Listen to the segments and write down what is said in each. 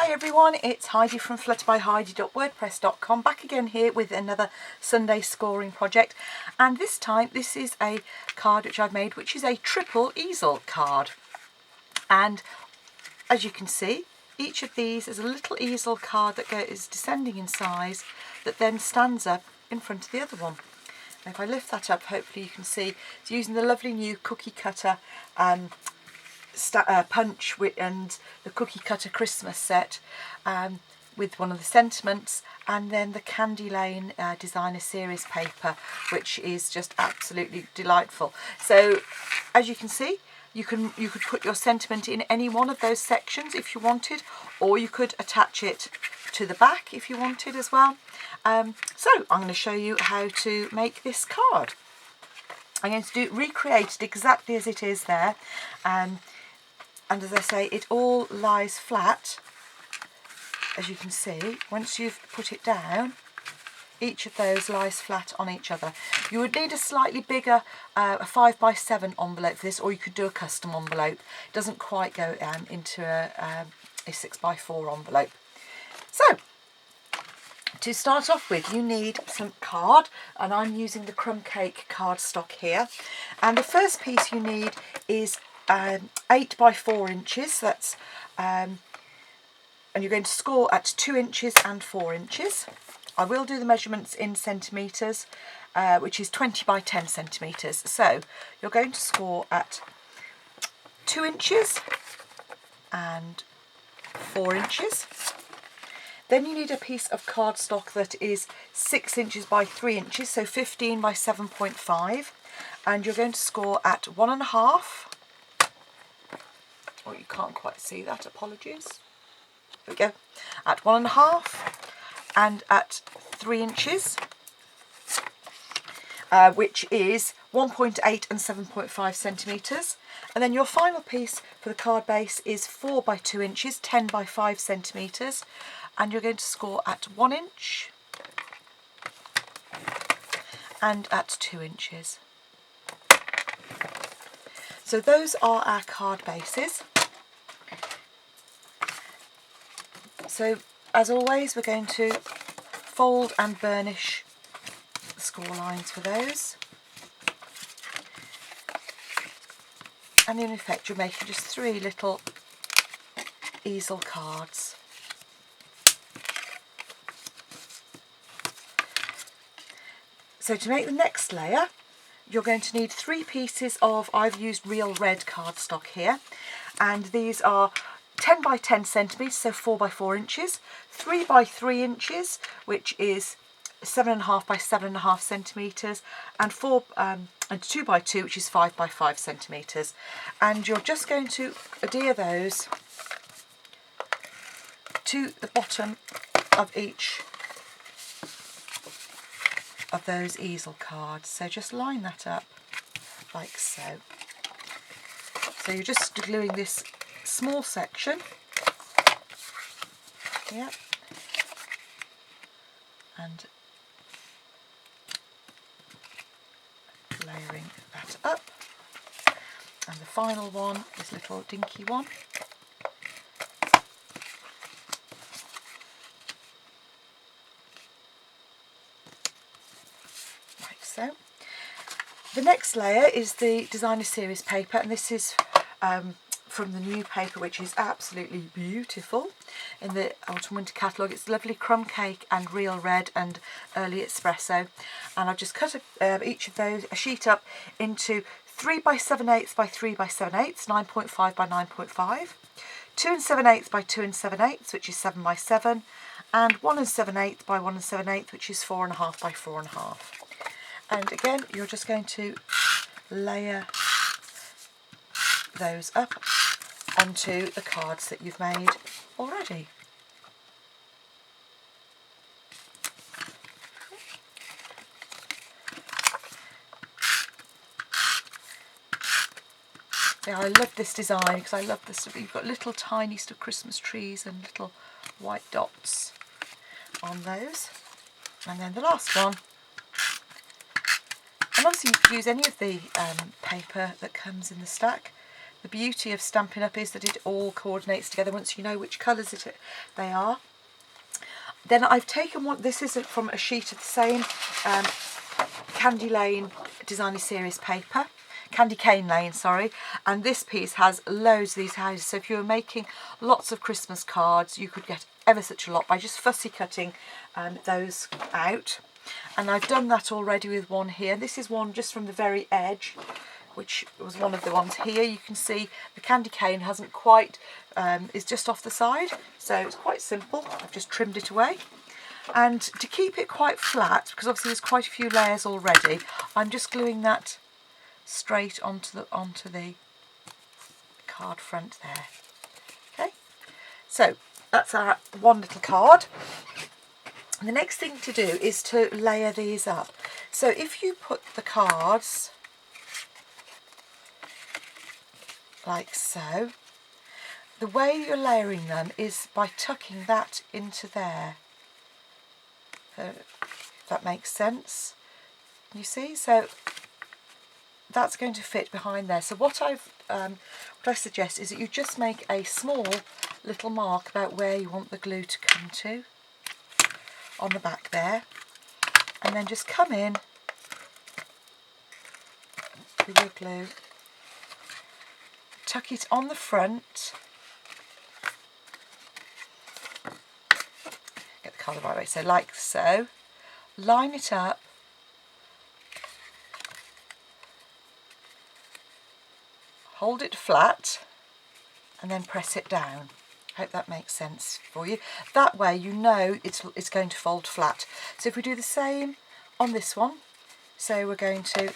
Hi everyone, it's Heidi from flutterbyheidi.wordpress.com, back again here with another Sunday scoring project, and this time this is a card which I've made, which is a triple easel card. And as you can see, each of these is a little easel card that is descending in size, that then stands up in front of the other one. And if I lift that up, hopefully you can see it's using the lovely new cookie cutter punch and the cookie cutter Christmas set with one of the sentiments, and then the Candy Lane designer series paper, which is just absolutely delightful. So as you can see, you could put your sentiment in any one of those sections if you wanted, or you could attach it to the back if you wanted as well. So I'm going to show you how to make this card. I'm going to recreate it exactly as it is there. And as I say, it all lies flat, as you can see. Once you've put it down, each of those lies flat on each other. You would need a slightly bigger a 5x7 envelope for this, or you could do a custom envelope. It doesn't quite go into a 6x4 envelope. So, to start off with, you need some card, and I'm using the crumb cake cardstock here. And the first piece you need is 8 by 4 inches. That's and you're going to score at 2 inches and 4 inches. I will do the measurements in centimetres, which is 20 by 10 centimetres. So you're going to score at 2 inches and 4 inches. Then you need a piece of cardstock that is 6 inches by 3 inches, so 15 by 7.5, and you're going to score at 1.5. Oh, you can't quite see that, apologies. There we go. At 1.5 and at 3 inches, which is 1.8 and 7.5 centimetres. And then your final piece for the card base is 4 by 2 inches, 10 by 5 centimetres, and you're going to score at 1 inch and at 2 inches. So those are our card bases. So as always, we're going to fold and burnish the score lines for those. And in effect, you're making just 3 little easel cards. So to make the next layer, you're going to need 3 pieces of, I've used real red cardstock here, and these are 10 by 10 centimetres, so 4 by 4 inches, 3 by 3 inches, which is 7.5 by 7.5 centimetres, and 2 by 2, which is 5 by 5 centimetres. And you're just going to adhere those to the bottom of each of those easel cards. So just line that up like so. So you're just gluing this small section, yeah, and layering that up. And the final one, this little dinky one, like so. The next layer is the designer series paper, and this is from the new paper, which is absolutely beautiful in the autumn winter catalogue. It's lovely crumb cake and real red and early espresso, and I've just cut each of those a sheet up into 3 by 7/8 by 3 by 7/8, 9.5 by 9.5, 2 and 7/8 by 2 and 7/8, which is 7 by 7, and 1 and 7/8 by 1 and 7/8, which is 4.5 by 4.5. And again, you're just going to layer those up onto the cards that you've made already. Yeah, I love this design because I love this. You've got little tiny sort of Christmas trees and little white dots on those. And then the last one. And obviously you could use any of the paper that comes in the stack. the beauty of Stampin' Up! Is that it all coordinates together once you know which colours they are. Then I've taken one, this is from a sheet of the same Candy Lane Designer Series paper, Candy Cane Lane, sorry, and this piece has loads of these houses, so if you were making lots of Christmas cards you could get ever such a lot by just fussy cutting those out. And I've done that already with one here. This is one just from the very edge, which was one of the ones here. You can see the candy cane hasn't quite, is just off the side, so it's quite simple. I've just trimmed it away. And to keep it quite flat, because obviously there's quite a few layers already, I'm just gluing that straight onto the card front there. Okay, so that's our one little card. And the next thing to do is to layer these up. So if you put the cards like so, the way you're layering them is by tucking that into there. So, if that makes sense. You see, so that's going to fit behind there. So what I suggest is that you just make a small little mark about where you want the glue to come to on the back there, and then just come in with your glue, tuck it on the front, get the card the right way, so like so, line it up, hold it flat, and then press it down. I hope that makes sense for you. That way you know it's going to fold flat. So if we do the same on this one, so we're going to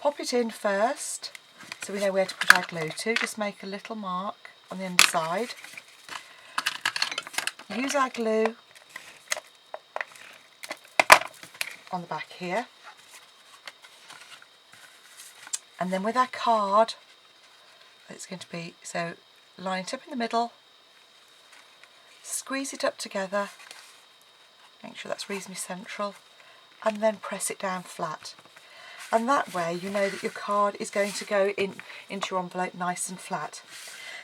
pop it in first, so we know where to put our glue to. Just make a little mark on the underside. Use our glue on the back here. And then with our card, it's going to be, so line it up in the middle, squeeze it up together, make sure that's reasonably central, and then press it down flat. And that way you know that your card is going to go into your envelope nice and flat.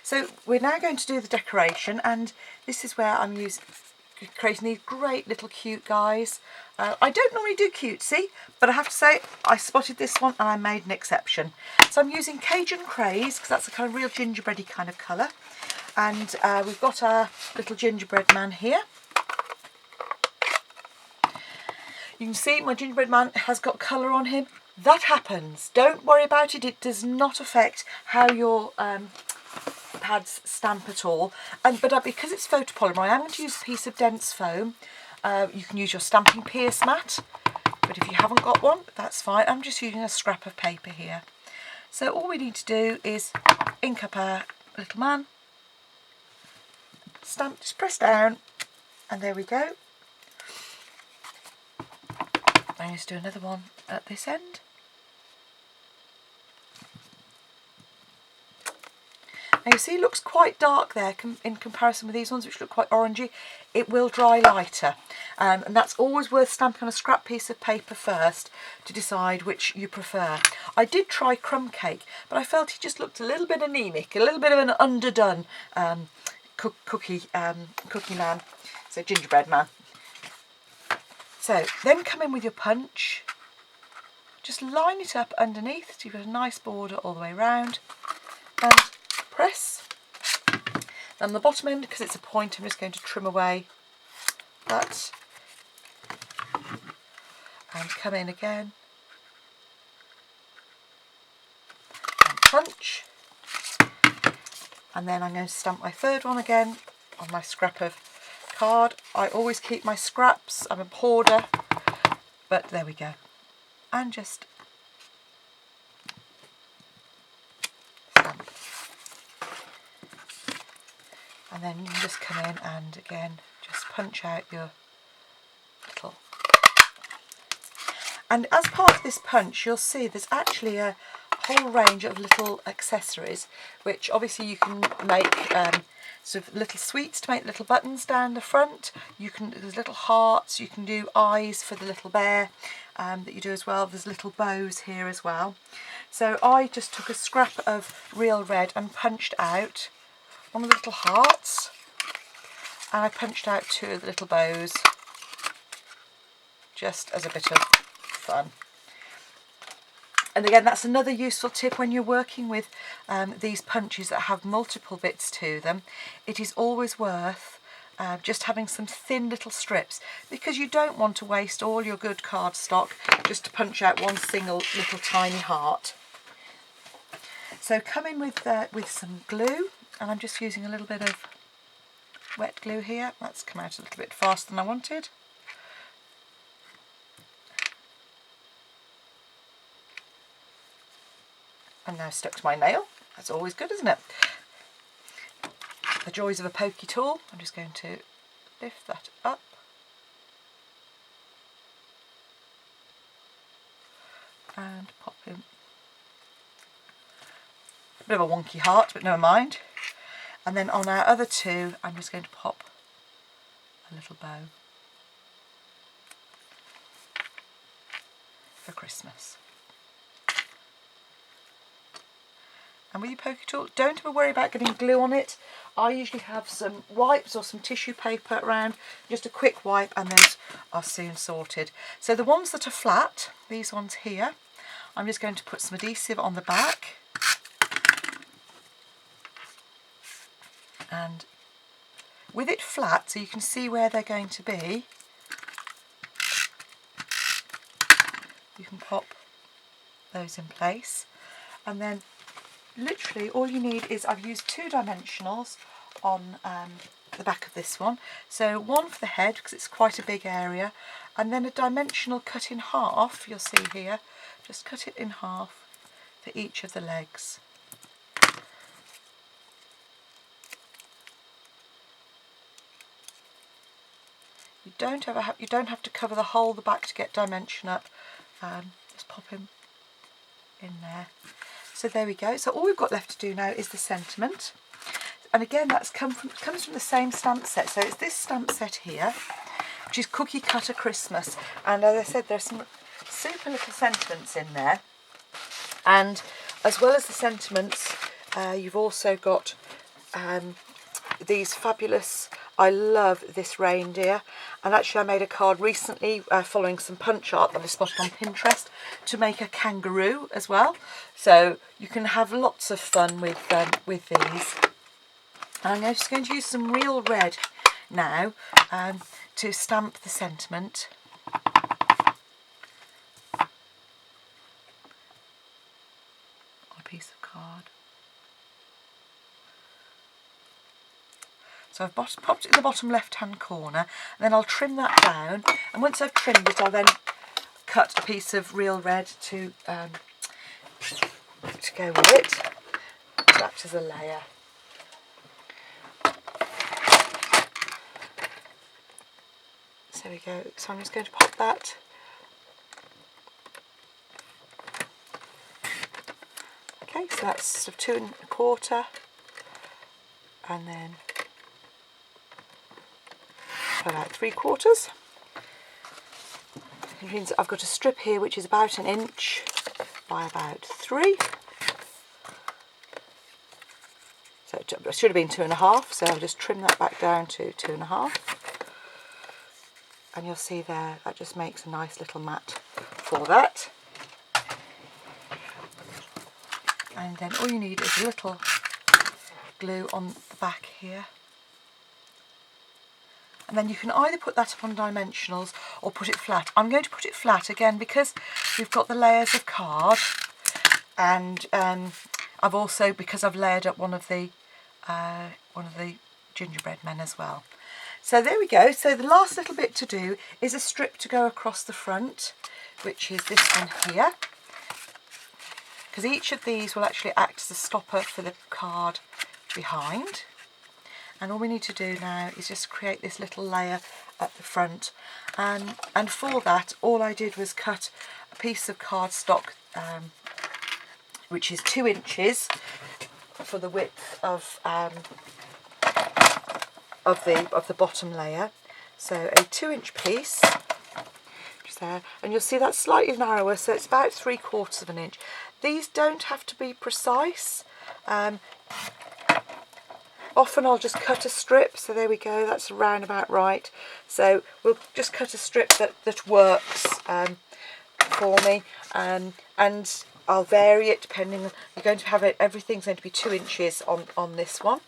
So we're now going to do the decoration, and this is where I'm creating these great little cute guys. I don't normally do cutesy, but I have to say I spotted this one and I made an exception. So I'm using Cajun Craze, because that's a kind of real gingerbready kind of colour. And we've got our little gingerbread man here. You can see my gingerbread man has got colour on him. That happens. Don't worry about it. It does not affect how your pads stamp at all. But because it's photopolymer, I am going to use a piece of dense foam. You can use your stamping pierce mat, but if you haven't got one, that's fine. I'm just using a scrap of paper here. So all we need to do is ink up our little man, stamp, just press down, and there we go. I'm going to do another one at this end. Now you see it looks quite dark there in comparison with these ones, which look quite orangey. It will dry lighter, and that's always worth stamping on a scrap piece of paper first to decide which you prefer. I did try crumb cake, but I felt he just looked a little bit anemic, a little bit of an underdone cookie man, so gingerbread man. So then come in with your punch, just line it up underneath so you've got a nice border all the way around, and press. And the bottom end, because it's a point, I'm just going to trim away that and come in again and punch, and then I'm going to stamp my third one again on my scrap of card. I always keep my scraps, I'm a hoarder, but there we go, and just stamp. And then you can just come in and again just punch out your little. And as part of this punch, you'll see there's actually a whole range of little accessories, which obviously you can make. sort of little sweets to make little buttons down the front. There's little hearts, you can do eyes for the little bear that you do as well. There's little bows here as well. So I just took a scrap of real red and punched out one of the little hearts, and I punched out 2 of the little bows just as a bit of fun. And again, that's another useful tip when you're working with these punches that have multiple bits to them. It is always worth just having some thin little strips, because you don't want to waste all your good cardstock just to punch out one single little tiny heart. So come in with some glue, and I'm just using a little bit of wet glue here. That's come out a little bit faster than I wanted. And now stuck to my nail. That's always good, isn't it? The joys of a pokey tool. I'm just going to lift that up. And pop in. A bit of a wonky heart, but never mind. And then on our other 2, I'm just going to pop a little bow for Christmas. And with your pokey tool, don't ever worry about getting glue on it. I usually have some wipes or some tissue paper around, just a quick wipe, and those are soon sorted. So the ones that are flat, these ones here, I'm just going to put some adhesive on the back. And with it flat, so you can see where they're going to be, you can pop those in place. And then literally all you need is, I've used 2 dimensionals on the back of this one. So one for the head, because it's quite a big area, and then a dimensional cut in half, you'll see here, just cut it in half for each of the legs. You don't have to cover the whole of the back to get dimension up. Just pop him in there. So there we go. So all we've got left to do now is the sentiment. And again, comes from the same stamp set. So it's this stamp set here, which is Cookie Cutter Christmas. And as I said, there's some super little sentiments in there. And as well as the sentiments, you've also got these fabulous, I love this reindeer, and actually I made a card recently following some punch art that I spotted on Pinterest to make a kangaroo as well. So you can have lots of fun with these. And I'm just going to use some real red now to stamp the sentiment. On a piece of card. So I've popped it in the bottom left hand corner, and then I'll trim that down, and once I've trimmed it I'll then cut a piece of real red to go with it, to act as a layer. So there we go, so I'm just going to pop that okay, so that's sort of 2 1/4, and then about 3/4. It means I've got a strip here which is about 1 inch by about 3. So it should have been 2 1/2, so I'll just trim that back down to 2 1/2. And you'll see there, that just makes a nice little mat for that. And then all you need is a little glue on the back here. And then you can either put that up on dimensionals or put it flat. I'm going to put it flat again because we've got the layers of card, and I've also, because I've layered up one of the gingerbread men as well. So there we go. So the last little bit to do is a strip to go across the front, which is this one here, because each of these will actually act as a stopper for the card behind. And all we need to do now is just create this little layer at the front, and for that all I did was cut a piece of cardstock which is 2 inches for the width of of the bottom layer. So a 2-inch piece, just there, and you'll see that's slightly narrower, so it's about 3/4 of an inch. These don't have to be precise. Often I'll just cut a strip, so there we go, that's around about right. So we'll just cut a strip that works for me, and I'll vary it depending on, you're going to have it, everything's going to be 2 inches on this one.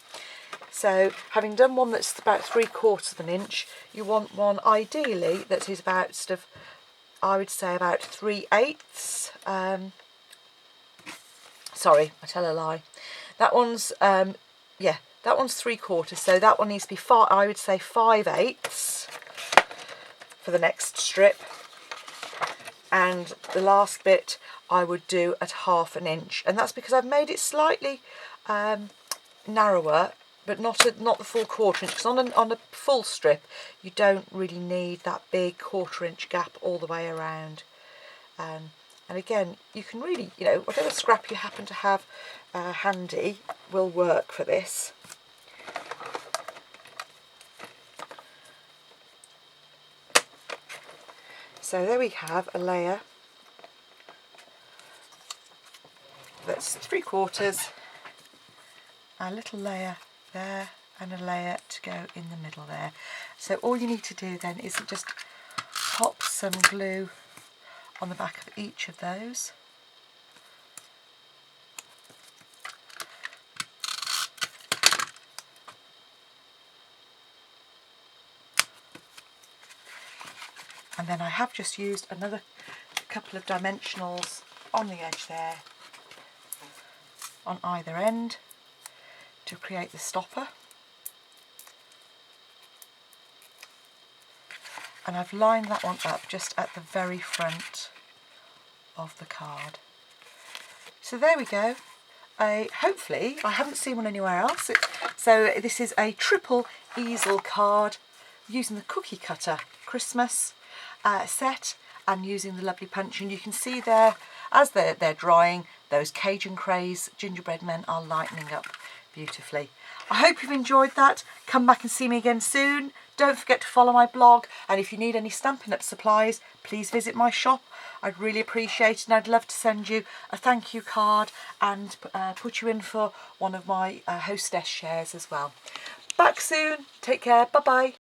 So having done one that's about 3/4 of an inch, you want one ideally that is about sort of, I would say about 3/8. Sorry, I tell a lie. That one's yeah, that one's 3/4, so that one needs to be I would say 5/8 for the next strip. And the last bit I would do at 1/2 inch, and that's because I've made it slightly narrower, but not the full 1/4 inch, because on a full strip you don't really need that big 1/4 inch gap all the way around. And again, you can really, you know, whatever scrap you happen to have handy will work for this. So there we have a layer that's 3/4, a little layer there, and a layer to go in the middle there. So all you need to do then is just pop some glue on the back of each of those. And then I have just used another couple of dimensionals on the edge there, on either end, to create the stopper. And I've lined that one up just at the very front of the card. So there we go. Hopefully, I haven't seen one anywhere else. So this is a triple easel card using the cookie cutter Christmas set, and using the lovely punch. And you can see there, as they're drying, those Cajun Craze gingerbread men are lightening up beautifully. I hope you've enjoyed that. Come back and see me again soon. Don't forget to follow my blog, and if you need any Stampin' Up supplies, please visit my shop. I'd really appreciate it, and I'd love to send you a thank you card and put you in for one of my hostess shares as well. Back soon. Take care. Bye bye.